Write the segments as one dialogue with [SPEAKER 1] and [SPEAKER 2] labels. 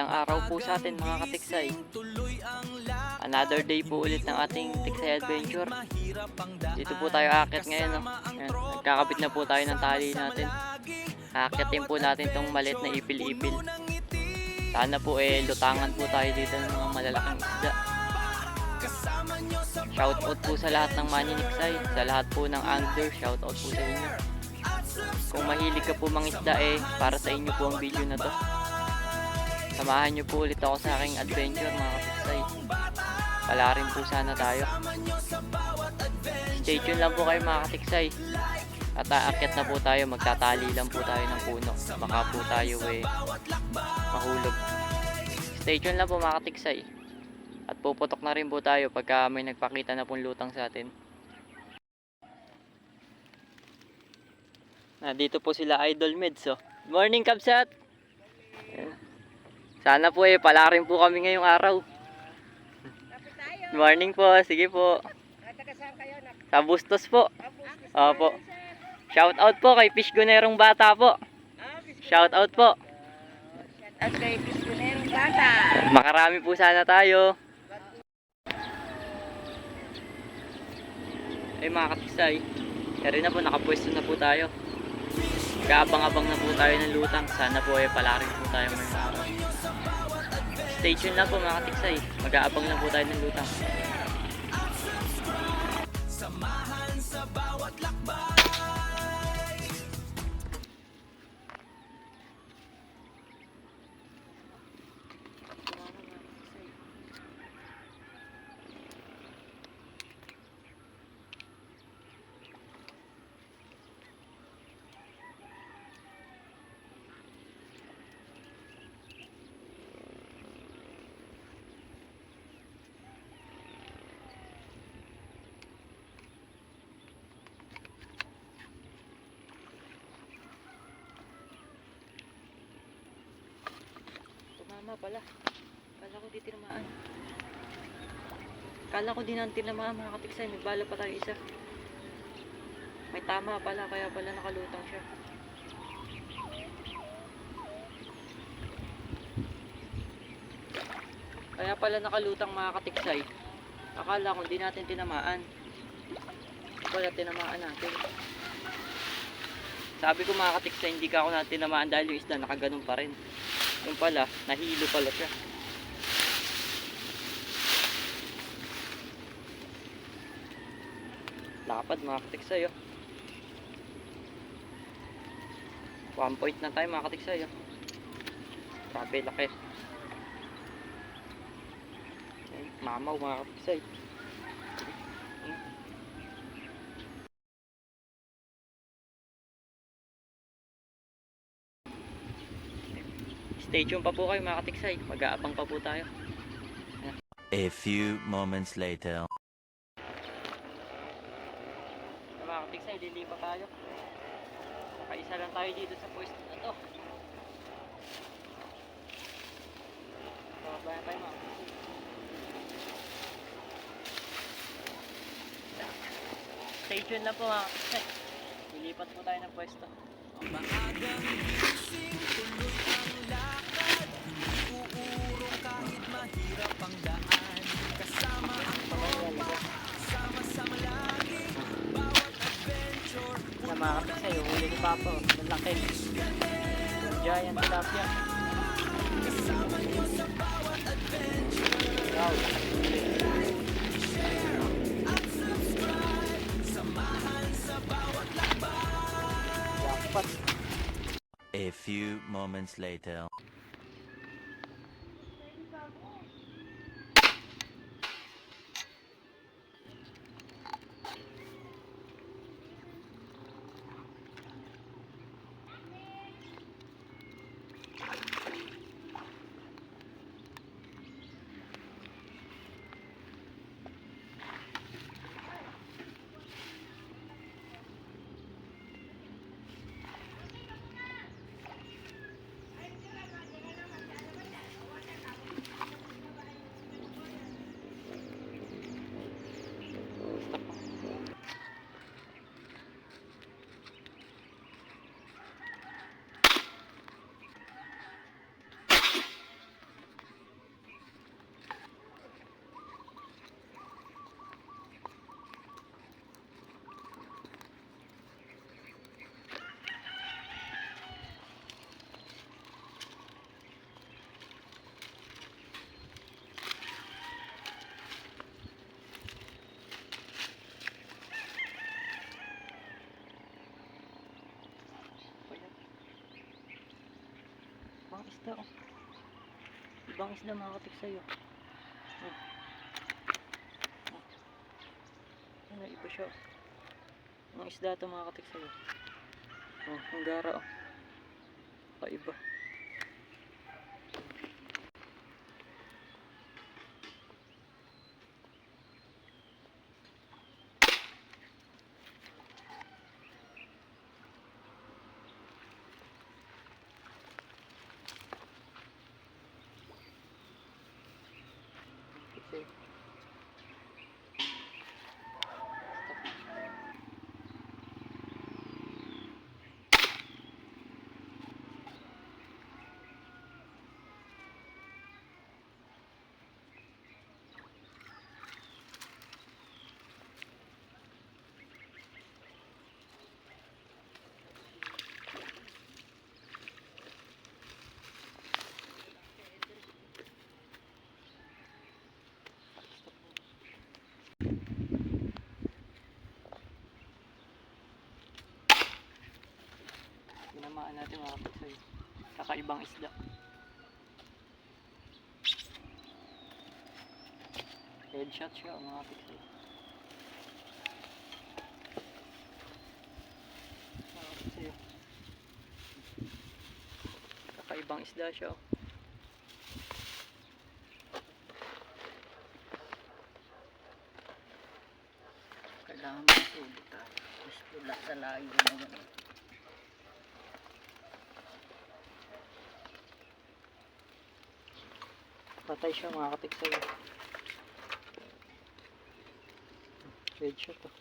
[SPEAKER 1] Ang araw po sa atin mga katiksay. Another day po ulit ng ating Tiksay Adventure. Dito po tayo aakyat ngayon. No? Ayan, nagkakabit na po tayo ng tali natin. Aakyatin po natin tong maliit na ipil-ipil. Sana po lutangan po tayo dito ng mga malalaking isda. Shoutout po sa lahat ng maniniksay, sa lahat po ng angler, shoutout po sa inyo. Kung mahilig ka po mangisda para sa inyo po ang video na to. Samahan nyo po ulit ako sa aking adventure mga katiksay. Pala rin po sana tayo. Stay tuned lang po kayo mga katiksay. At aakyat na po tayo, magtatali lang po tayo ng puno. Baka po tayo mahulog. Stay tuned lang po mga katiksay. At puputok na rin po tayo pagka may nagpakita na pong lutang sa atin. Dito po sila Idol Meds. Good morning, Kabsat! Sana po pala rin po kami ngayong araw. Good morning po, sige po. Sa Bustos po. Opo. Shout out po kay Fishgonerong Bata po. Shout out po.
[SPEAKER 2] At kay Fishgonerong Bata.
[SPEAKER 1] Makarami po sana tayo. Mga katiksay, kaya na po, nakapwesto na po tayo. Kaabang-abang na po tayo ng lutang. Sana po pala rin po tayo ngayong araw. Stay tuned lang po mga katiksay. Mag-aabang lang po tayo ng lutang. Samahan sa bawat lakbay. Tumama pala. Kala ko di tinamaan. Kala ko di nang tinamaan mga katiksay. May bala pa tayo isa. May tama pala, kaya pala nakalutang siya. Kaya pala nakalutang mga katiksay. Akala ko di natin tinamaan. Wala tinamaan natin. Sabi ko mga katiksay, hindi ka ako natin tinamaan dahil yung isda nakaganon pa rin. Yung pala, nahilo pala siya. Lapad mga katiksay. 1 point na tayo mga katiksay. Grabe, laki. Mamaw mga katiksay. Stay tuned pa po kayo mga katiksay. Mag-aabang pa po tayo.
[SPEAKER 3] A few moments later.
[SPEAKER 1] Mga katiksay, lilipa tayo. Nakaisa lang tayo dito sa pwesto na to. Babayan tayo mga katiksay. Stay tuned lang po mga katiksay. Lilipat po tayo ng pwesto. Maagang gising, tuloy ang lakad. Uurong kahit mahirap ang daan. Kasama ang tropa, sama-sama lagi. Bawat adventure, puno mga katiksay, huli ni Papa. Malaki. Giant tilapia. Kasama niyo sa bawat adventure. Wow. At subscribe, samahan sa bawat lakbay.
[SPEAKER 3] A few moments later.
[SPEAKER 1] isda oh. Ibang isda mga katiksay oh. Ano, iba siya oh. Ang isda ito mga katiksay oh. Oh, ang gara oh. Kaiba. Okay. Tinamaan natin mga katiksay. Kakaibang isda. Headshot siya mga katiksay. Mga katiksay. Kakaibang isda siya.
[SPEAKER 2] Kailangan masulit tayo. Gusto lang sa layo na ganun.
[SPEAKER 1] Patay siya mga katiksay. Headshot oh.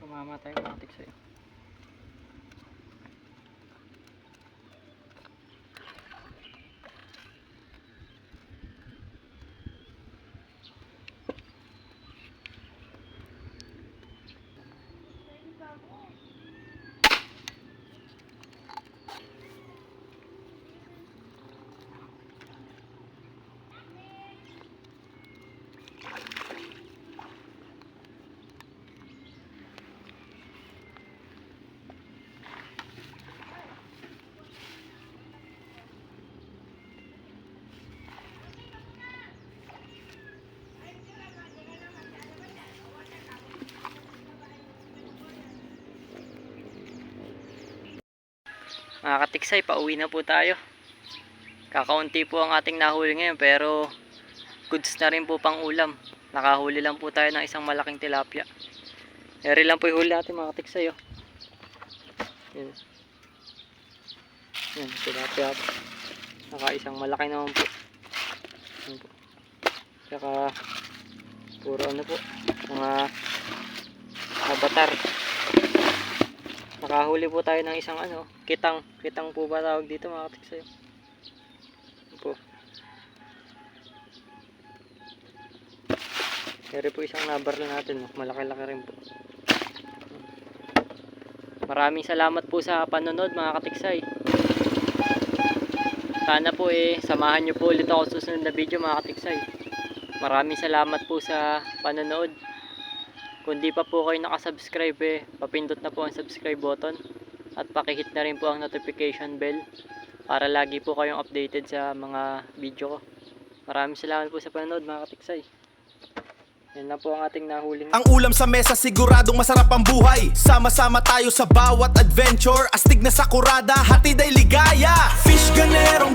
[SPEAKER 1] Tumama tayo mga katiksay. Mga katiksay, pauwi na po tayo. Kakaunti po ang ating nahuli ngayon pero goods na rin po pang ulam. Nakahuli lang po tayo ng isang malaking tilapia. Eri lang po yung huli natin mga katiksay oh. Yan. Yan, tilapia po. Saka isang malaki naman po. Yan po. Saka puro ano po, mga avatar. Nakahuli po tayo ng isang ano, kitang po ba tawag dito mga katiksay. Po. Kaya po isang nabaril natin, malaki-laki rin po. Maraming salamat po sa panonood mga katiksay. Sana po samahan nyo po ulit ako sa susunod na video mga katiksay. Maraming salamat po sa panonood. Kung di pa po kayo nakasubscribe papindot na po ang subscribe button at pakihit na rin po ang notification bell para lagi po kayong updated sa mga video ko. Maraming salamat po sa panonood mga katiksay. Yan na po ang ating nahuling.
[SPEAKER 4] Ang ulam sa mesa siguradong masarap ang buhay. Sama-sama tayo sa bawat adventure. Astig na sakurada, hatid ay ligaya. Fish ganerong